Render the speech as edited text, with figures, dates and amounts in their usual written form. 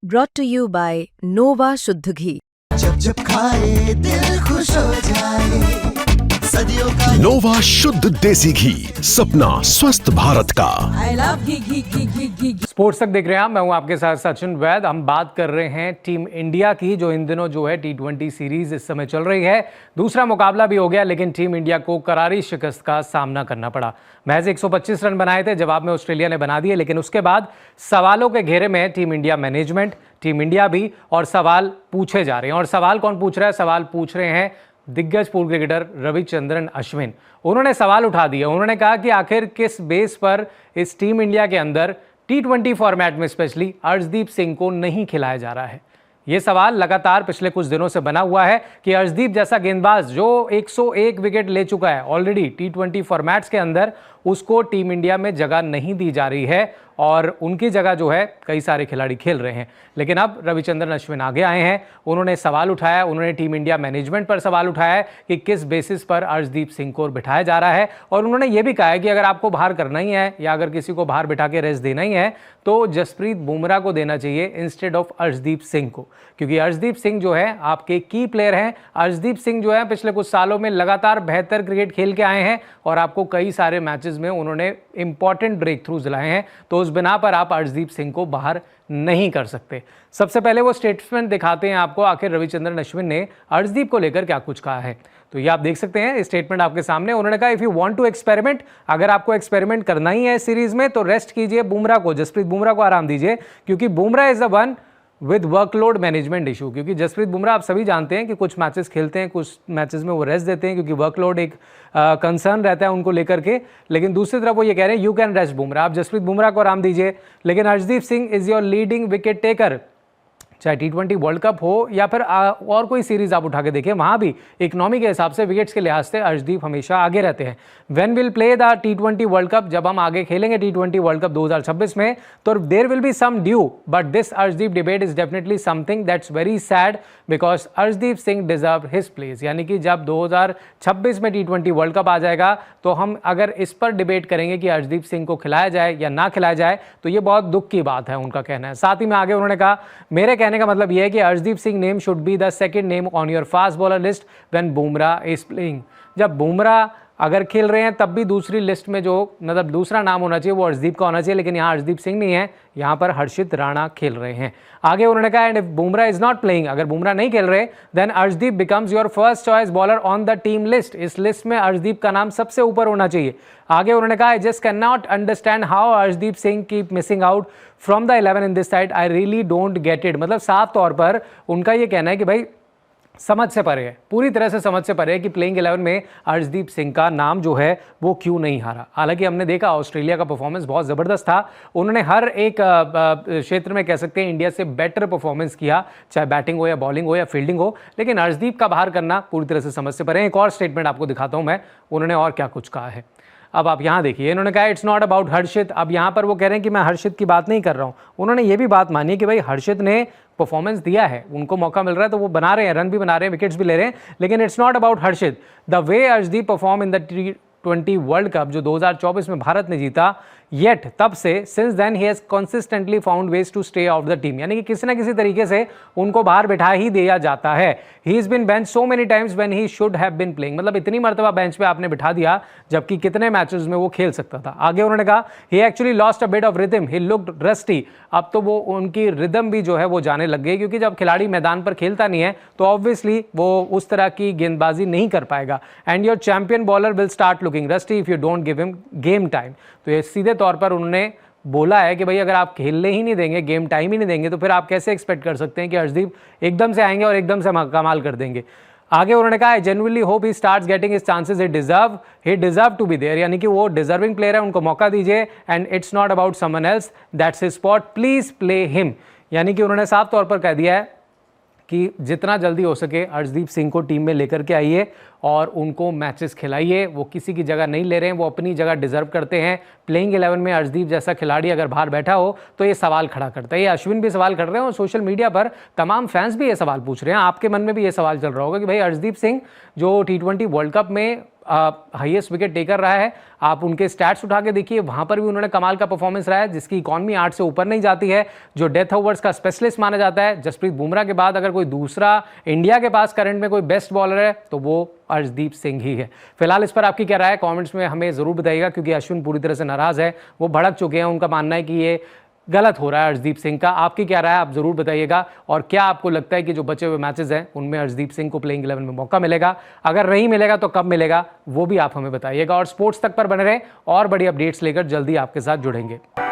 brought to you by Nova शुद्ध घी। जब जब खाए दिल खुश हो जाए, सदियों का नोवा शुद्ध देसी घी, सपना स्वस्थ भारत का। I love ghee. स्पोर्ट्स तक देख रहे हैं आप, मैं हूं आपके साथ सचिन वैद। हम बात कर रहे हैं टीम इंडिया की, जो इन दिनों जो है T20 सीरीज इस समय चल रही है। दूसरा मुकाबला भी हो गया, लेकिन टीम इंडिया को करारी शिकस्त का सामना करना पड़ा। महज 125 रन बनाए थे, जवाब में ऑस्ट्रेलिया ने बना दिए, लेकिन उसके बाद सवालों के घेरे में team India management, team India भी, और सवाल पूछे जा रहे हैं। और सवाल कौन पूछ रहा है? सवाल पूछ रहे हैं दिग्गज पूर्व क्रिकेटर रविचंद्रन अश्विन। उन्होंने सवाल उठा दिया। उन्होंने कहा कि आखिर किस बेस पर इस टीम इंडिया के अंदर T20 फॉर्मेट में स्पेशली अर्शदीप सिंह को नहीं खिलाया जा रहा है। ये सवाल लगातार पिछले कुछ दिनों से बना हुआ है कि अर्शदीप जैसा गेंदबाज जो 101 विकेट ले चुका है ऑलरेडी T20 फॉर्मेट्स के अंदर, उसको टीम इंडिया में जगह नहीं दी जा रही है और उनकी जगह जो है कई सारे खिलाड़ी खेल रहे हैं। लेकिन अब रविचंद्रन अश्विन आगे आए हैं, उन्होंने सवाल उठाया, उन्होंने टीम इंडिया मैनेजमेंट पर सवाल उठाया है कि किस बेसिस पर अर्शदीप सिंह को बिठाया जा रहा है। और उन्होंने ये भी कहा है कि अगर आपको बाहर करना ही है या अगर किसी को बाहर बिठा के रेस्ट देना ही है तो जसप्रीत बुमराह को देना चाहिए इंस्टेड ऑफ अर्शदीप सिंह को, क्योंकि अर्शदीप सिंह जो है आपके की प्लेयर हैं। अर्शदीप सिंह जो है पिछले कुछ सालों में लगातार बेहतर क्रिकेट खेल के आए हैं और आपको कई सारे मैचेस में उन्होंने इंपॉर्टेंट ब्रेक थ्रूज दिलाए हैं। तो उस बिना पर आप अर्शदीप सिंह को बाहर नहीं कर सकते। सबसे पहले वो स्टेटमेंट दिखाते हैं आपको, आखिर रविचंद्रन अश्विन ने अर्शदीप को लेकर क्या कुछ कहा है। तो ये आप देख सकते हैं, स्टेटमेंट आपके सामने। उन्होंने कहा if you want to experiment, अगर आपको एक्सपेरिमेंट करना ही है इस सीरीज में तो रेस्ट कीजिए बुमराह को, जसप्रीत बुमराह को आराम दीजिए, क्योंकि Bumrah is the one with workload management issue. क्योंकि जसप्रीत बुमराह आप सभी जानते हैं कि कुछ मैचेस खेलते हैं, कुछ मैचेस में वो रेस्ट देते हैं क्योंकि वर्कलोड एक कंसर्न रहता है उनको लेकर के। लेकिन दूसरी तरफ वो ये कह रहे हैं यू कैन रेस्ट बुमराह, आप जसप्रीत बुमराह को आराम दीजिए। लेकिन Arshdeep Singh is your leading wicket taker, चाहे T20 वर्ल्ड कप हो या फिर और कोई सीरीज आप उठा के देखिए, वहां भी इकोनॉमी के हिसाब से विकेट्स के लिहाज से अर्शदीप हमेशा आगे रहते हैं। When will play the T20 world cup, जब हम आगे खेलेंगे T20 वर्ल्ड कप 2026 में, तो there will be some due, but this Arshdeep debate is definitely something that's very sad because Arshdeep Singh deserve his place. यानी कि जब 2026 में T20 वर्ल्ड कप आ जाएगा तो हम अगर इस पर डिबेट करेंगे कि अर्शदीप सिंह को खिलाया जाए या ना खिलाया जाए, तो ये बहुत दुख की बात है, उनका कहना है। साथ ही में आगे उन्होंने कहा मेरे कहने का मतलब यह है कि Arshdeep Singh name should be the second name on your fast bowler list when Bumrah is playing. जब बुमराह अगर खेल रहे हैं तब भी दूसरी लिस्ट में जो मतलब दूसरा नाम होना चाहिए वो अर्शदीप का होना चाहिए, लेकिन यहाँ अर्शदीप सिंह नहीं है, यहाँ पर हर्षित राणा खेल रहे हैं। आगे उन्होंने कहा and if Bumrah is not playing, अगर बुमराह नहीं खेल रहे then Arshdeep becomes your first choice bowler on the team list. इस लिस्ट में अर्शदीप का नाम सबसे ऊपर होना चाहिए। आगे उन्होंने कहा I just can not understand how Arshdeep Singh keep missing out from the 11 in this side, I really don't get it. मतलब साफ तौर पर उनका ये कहना है कि भाई समझ से परे है, पूरी तरह से समझ से परे है कि प्लेइंग 11 में अर्शदीप सिंह का नाम जो है वो क्यों नहीं हारा। हालांकि हमने देखा ऑस्ट्रेलिया का परफॉर्मेंस बहुत ज़बरदस्त था, उन्होंने हर एक क्षेत्र में कह सकते हैं इंडिया से बेटर परफॉर्मेंस किया, चाहे बैटिंग हो या बॉलिंग हो या फील्डिंग हो, लेकिन अर्शदीप का बाहर करना पूरी तरह से समझ से परे है। एक और स्टेटमेंट आपको दिखाता हूँ मैं, उन्होंने और क्या कुछ कहा है। अब आप यहाँ देखिए, इन्होंने कहा इट्स नॉट अबाउट हर्षित। अब यहाँ पर वो कह रहे हैं कि मैं हर्षित की बात नहीं कर रहा हूँ। उन्होंने ये भी बात मानी कि भाई हर्षित ने परफॉर्मेंस दिया है, उनको मौका मिल रहा है तो वो बना रहे हैं, रन भी बना रहे हैं, विकेट्स भी ले रहे हैं, लेकिन it's not about Harshit. The way Arshdeep perform in the T20 world cup जो 2024 में भारत ने जीता, येट तब से सिंस देन ही has consistently found ways to stay out the team. यानी कि किसी ना किसी तरीके से उनको बाहर बिठा ही दिया जाता है। He is been bench so many times when he should have been playing, मतलब इतनी मर्तबा बेंच पे आपने बिठा दिया जबकि कितने मैचेस में वो खेल सकता था। आगे उन्होंने कहा he actually lost a bit of rhythm, he looked rusty. अब तो वो उनकी रिदम भी जो है वो जाने लग गई, क्योंकि जब खिलाड़ी मैदान पर खेलता नहीं है तो ऑब्वियसली वो उस तरह की गेंदबाजी नहीं कर पाएगा। And your champion bowler will start looking rusty if you don't give him game time. तो ये सीधे तौर पर उन्होंने बोला है कि भाई अगर आप खेलने ही नहीं देंगे, गेम टाइम ही नहीं देंगे, तो फिर आप कैसे एक्सपेक्ट कर सकते हैं कि अर्शदीप एकदम से आएंगे और एकदम से कमाल कर देंगे। आगे उन्होंने कहा I genuinely hope he starts getting his chances, he deserve to be there. यानी कि वो डिजर्विंग प्लेयर है, उनको मौका दीजिए। And it's not about someone else, that's his spot, please play him. यानी कि उन्होंने साफ तौर पर कह दिया है कि जितना जल्दी हो सके अर्शदीप सिंह को टीम में लेकर के आइए और उनको मैचेस खिलाइए। वो किसी की जगह नहीं ले रहे हैं, वो अपनी जगह डिजर्व करते हैं। प्लेइंग 11 में अर्शदीप जैसा खिलाड़ी अगर बाहर बैठा हो तो ये सवाल खड़ा करता है। ये अश्विन भी सवाल कर रहे हैं और सोशल मीडिया पर तमाम फैंस भी ये सवाल पूछ रहे हैं। आपके मन में भी ये सवाल चल रहा होगा कि भाई अर्शदीप सिंह जो T20 वर्ल्ड कप में हाईएस्ट विकेट टेकर रहा है। आप उनके स्टैट्स उठा के देखिए, वहां पर भी उन्होंने कमाल का परफॉर्मेंस रहा है, जिसकी इकॉनमी 8 से ऊपर नहीं जाती है। जो डेथ ओवर्स का स्पेशलिस्ट माना जाता है, जसप्रीत बुमराह के बाद अगर कोई दूसरा इंडिया के पास करंट में कोई बेस्ट बॉलर है तो वो अर्शदीप सिंह ही है। फिलहाल इस पर आपकी क्या राय है कमेंट्स में हमें जरूर बताइएगा, क्योंकि अश्विन पूरी तरह से नाराज है, वो भड़क चुके हैं। उनका मानना है कि ये गलत हो रहा है अर्शदीप सिंह का। आपकी क्या राय है आप जरूर बताइएगा। और क्या आपको लगता है कि जो बचे हुए मैचेस हैं उनमें अर्शदीप सिंह को प्लेइंग 11 में मौका मिलेगा? अगर नहीं मिलेगा तो कब मिलेगा, वो भी आप हमें बताइएगा। और स्पोर्ट्स तक पर बने रहें और बड़ी अपडेट्स लेकर जल्दी आपके साथ जुड़ेंगे।